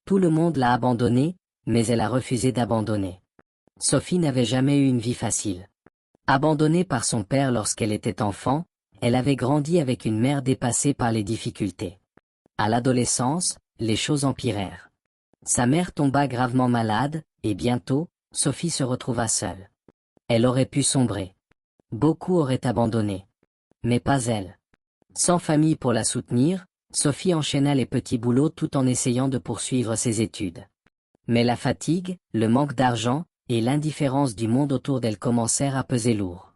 Tout le monde l'a abandonnée, mais elle a refusé d'abandonner. Sophie n'avait jamais eu une vie facile. Abandonnée par son père lorsqu'elle était enfant, elle avait grandi avec une mère dépassée par les difficultés. À l'adolescence, les choses empirèrent. Sa mère tomba gravement malade, et bientôt, Sophie se retrouva seule. Elle aurait pu sombrer. Beaucoup auraient abandonné. Mais pas elle. Sans famille pour la soutenir, Sophie enchaîna les petits boulots tout en essayant de poursuivre ses études. Mais la fatigue, le manque d'argent, et l'indifférence du monde autour d'elle commencèrent à peser lourd.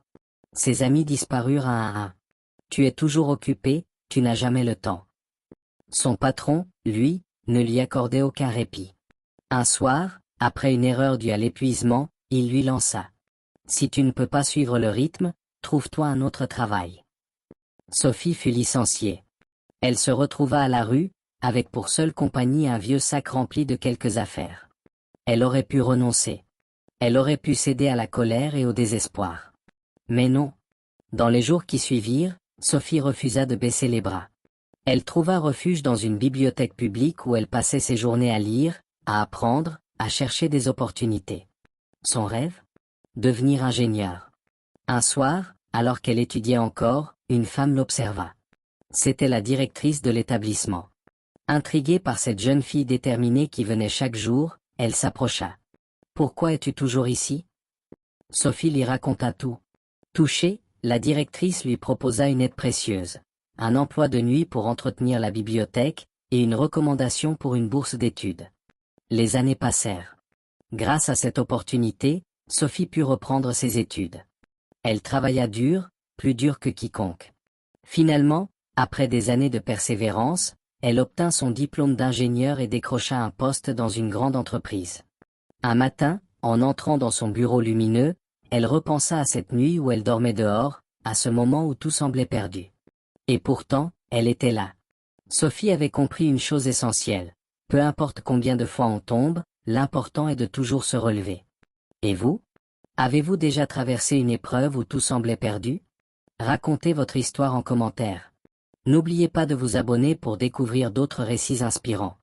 Ses amis disparurent un à un. Tu es toujours occupé, tu n'as jamais le temps. Son patron, lui, ne lui accordait aucun répit. Un soir, après une erreur due à l'épuisement, il lui lança. Si tu ne peux pas suivre le rythme, trouve-toi un autre travail. Sophie fut licenciée. Elle se retrouva à la rue, avec pour seule compagnie un vieux sac rempli de quelques affaires. Elle aurait pu renoncer. Elle aurait pu céder à la colère et au désespoir. Mais non. Dans les jours qui suivirent, Sophie refusa de baisser les bras. Elle trouva refuge dans une bibliothèque publique où elle passait ses journées à lire, à apprendre, à chercher des opportunités. Son rêve? Devenir ingénieure. Un soir, alors qu'elle étudiait encore, une femme l'observa. C'était la directrice de l'établissement. Intriguée par cette jeune fille déterminée qui venait chaque jour, elle s'approcha. « Pourquoi es-tu toujours ici ?» Sophie lui raconta tout. Touchée, la directrice lui proposa une aide précieuse. Un emploi de nuit pour entretenir la bibliothèque, et une recommandation pour une bourse d'études. Les années passèrent. Grâce à cette opportunité, Sophie put reprendre ses études. Elle travailla dur, plus dur que quiconque. Finalement, après des années de persévérance, elle obtint son diplôme d'ingénieur et décrocha un poste dans une grande entreprise. Un matin, en entrant dans son bureau lumineux, elle repensa à cette nuit où elle dormait dehors, à ce moment où tout semblait perdu. Et pourtant, elle était là. Sophie avait compris une chose essentielle. Peu importe combien de fois on tombe, l'important est de toujours se relever. Et vous? Avez-vous déjà traversé une épreuve où tout semblait perdu? Racontez votre histoire en commentaire. N'oubliez pas de vous abonner pour découvrir d'autres récits inspirants.